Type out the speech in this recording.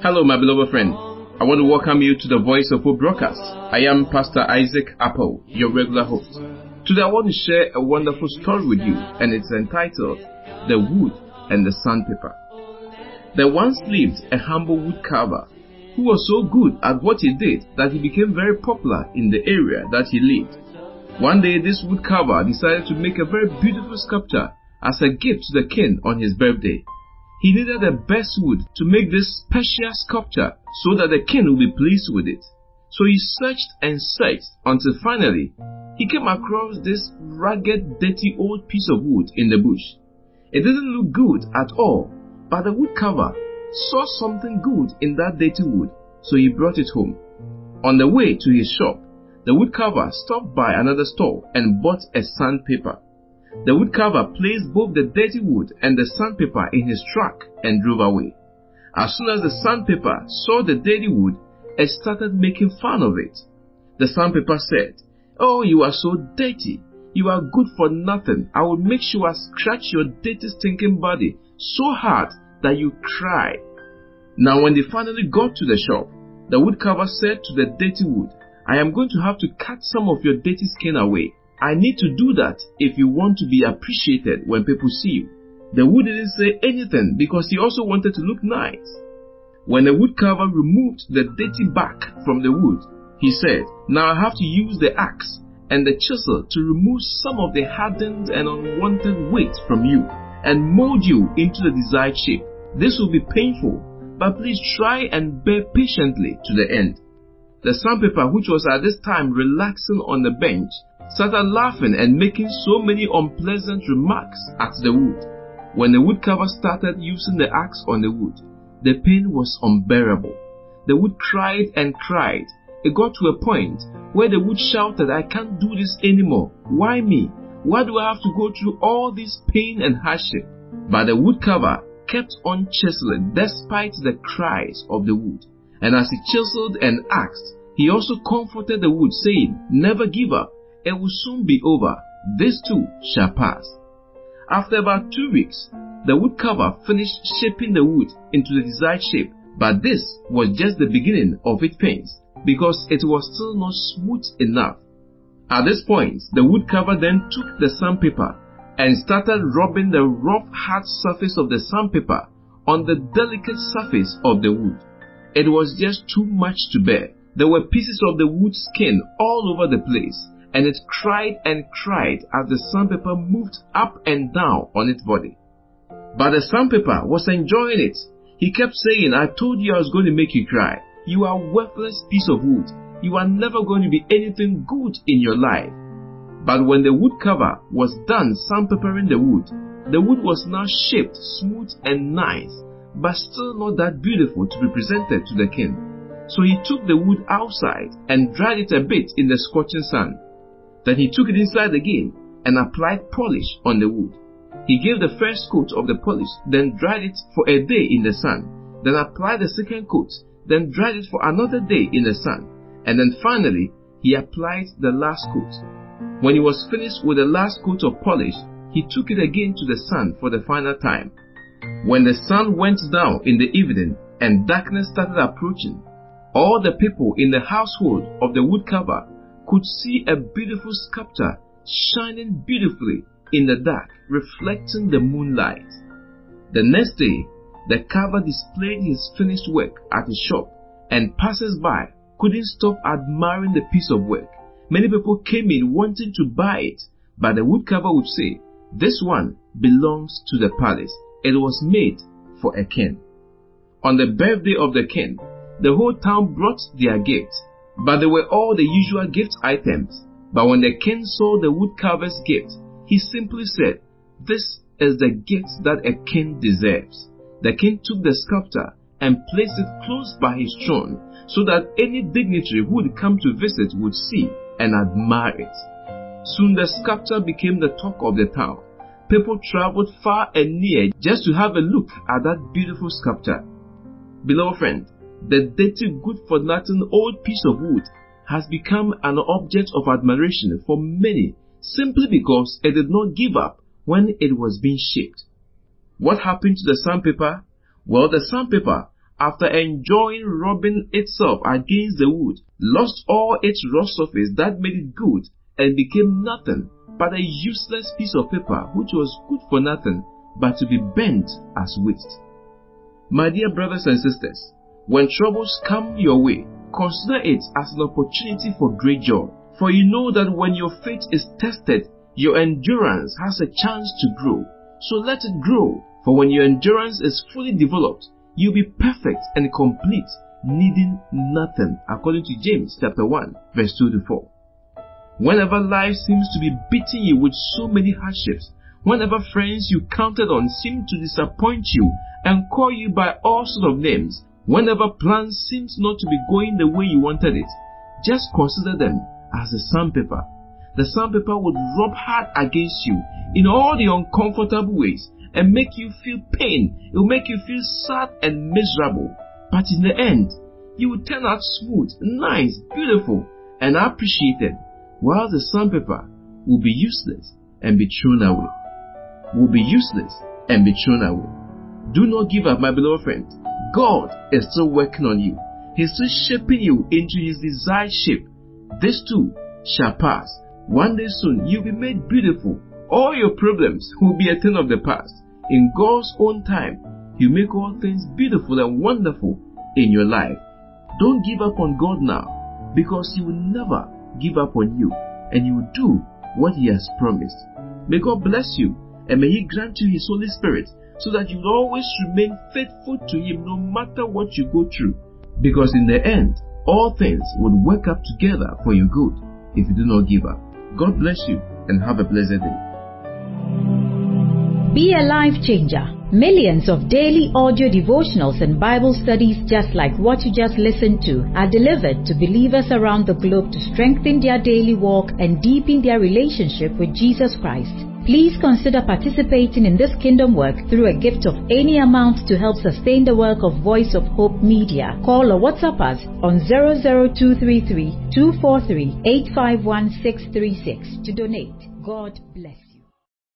Hello, my beloved friend. I want to welcome you to the Voice of Hope broadcast. I am Pastor Isaac Apple, your regular host. Today I want to share a wonderful story with you, and it's entitled, The Wood and the Sandpaper. There once lived a humble wood carver who was so good at what he did that he became very popular in the area that he lived. One day, this wood carver decided to make a very beautiful sculpture as a gift to the king on his birthday. He needed the best wood to make this special sculpture so that the king would be pleased with it. So he searched and searched until finally he came across this ragged, dirty old piece of wood in the bush. It didn't look good at all, but the wood carver saw something good in that dirty wood, so he brought it home. On the way to his shop, the wood carver stopped by another store and bought a sandpaper. The wood carver placed both the dirty wood and the sandpaper in his truck and drove away. As soon as the sandpaper saw the dirty wood, it started making fun of it. The sandpaper said, "Oh, you are so dirty. You are good for nothing. I will make sure I scratch your dirty stinking body so hard that you cry." Now when they finally got to the shop, the wood carver said to the dirty wood, "I am going to have to cut some of your dirty skin away. I need to do that if you want to be appreciated when people see you." The wood didn't say anything because he also wanted to look nice. When the wood carver removed the dirty bark from the wood, he said, "Now I have to use the axe and the chisel to remove some of the hardened and unwanted weight from you and mold you into the desired shape. This will be painful, but please try and bear patiently to the end." The sandpaper, which was at this time relaxing on the bench, started laughing and making so many unpleasant remarks at the wood. When the wood carver started using the axe on the wood, the pain was unbearable. The wood cried and cried. It got to a point where the wood shouted, "I can't do this anymore. Why me? Why do I have to go through all this pain and hardship?" But the wood carver kept on chiseling despite the cries of the wood. And as he chiseled and axed, he also comforted the wood, saying, "Never give up. It will soon be over. This too shall pass." After about 2 weeks, the wood carver finished shaping the wood into the desired shape, but this was just the beginning of its pains, because it was still not smooth enough. At this point, the wood carver then took the sandpaper and started rubbing the rough, hard surface of the sandpaper on the delicate surface of the wood. It was just too much to bear. There were pieces of the wood skin all over the place, and it cried and cried as the sandpaper moved up and down on its body. But the sandpaper was enjoying it. He kept saying, "I told you I was going to make you cry. You are a worthless piece of wood. You are never going to be anything good in your life." But when the wood carver was done sandpapering the wood was now shaped smooth and nice, but still not that beautiful to be presented to the king. So he took the wood outside and dried it a bit in the scorching sun. Then he took it inside again and applied polish on the wood. He gave the first coat of the polish, then dried it for a day in the sun, then applied the second coat, then dried it for another day in the sun, and then finally he applied the last coat. When he was finished with the last coat of polish, he took it again to the sun for the final time. When the sun went down in the evening and darkness started approaching, all the people in the household of the wood carver could see a beautiful sculpture shining beautifully in the dark, reflecting the moonlight. The next day, the carver displayed his finished work at his shop, and passers-by couldn't stop admiring the piece of work. Many people came in wanting to buy it, but the wood carver would say, "This one belongs to the palace. It was made for a king." On the birthday of the king, the whole town brought their gifts, but they were all the usual gift items. But when the king saw the wood carver's gift, he simply said, "This is the gift that a king deserves." The king took the sculpture and placed it close by his throne so that any dignitary who would come to visit would see and admire it. Soon the sculpture became the talk of the town. People traveled far and near just to have a look at that beautiful sculpture. Beloved friend, the dirty, good-for-nothing old piece of wood has become an object of admiration for many simply because it did not give up when it was being shaped. What happened to the sandpaper? Well, the sandpaper, after enjoying rubbing itself against the wood, lost all its raw surface that made it good, and became nothing but a useless piece of paper which was good for nothing but to be burnt as waste. My dear brothers and sisters, when troubles come your way, consider it as an opportunity for great joy. For you know that when your faith is tested, your endurance has a chance to grow. So let it grow, for when your endurance is fully developed, you'll be perfect and complete, needing nothing, according to James chapter 1, verse 2 to 4. Whenever life seems to be beating you with so many hardships, whenever friends you counted on seem to disappoint you and call you by all sorts of names, whenever plans seem not to be going the way you wanted it, just consider them as the sandpaper. The sandpaper would rub hard against you in all the uncomfortable ways and make you feel pain. It will make you feel sad and miserable. But in the end, you will turn out smooth, nice, beautiful, and appreciated, while the sandpaper will be useless and be thrown away. Will be useless and be thrown away. Do not give up, my beloved friend. God is still working on you. He's still shaping you into His desired shape. This too shall pass. One day soon, you'll be made beautiful. All your problems will be a thing of the past. In God's own time, He'll make all things beautiful and wonderful in your life. Don't give up on God now, because He will never give up on you, and He will do what He has promised. May God bless you, and may He grant you His Holy Spirit, so that you will always remain faithful to Him no matter what you go through. Because in the end, all things will work up together for your good if you do not give up. God bless you and have a blessed day. Be a life changer. Millions of daily audio devotionals and Bible studies just like what you just listened to are delivered to believers around the globe to strengthen their daily walk and deepen their relationship with Jesus Christ. Please consider participating in this kingdom work through a gift of any amount to help sustain the work of Voice of Hope Media. Call or WhatsApp us on 00233 243 851636 to donate. God bless.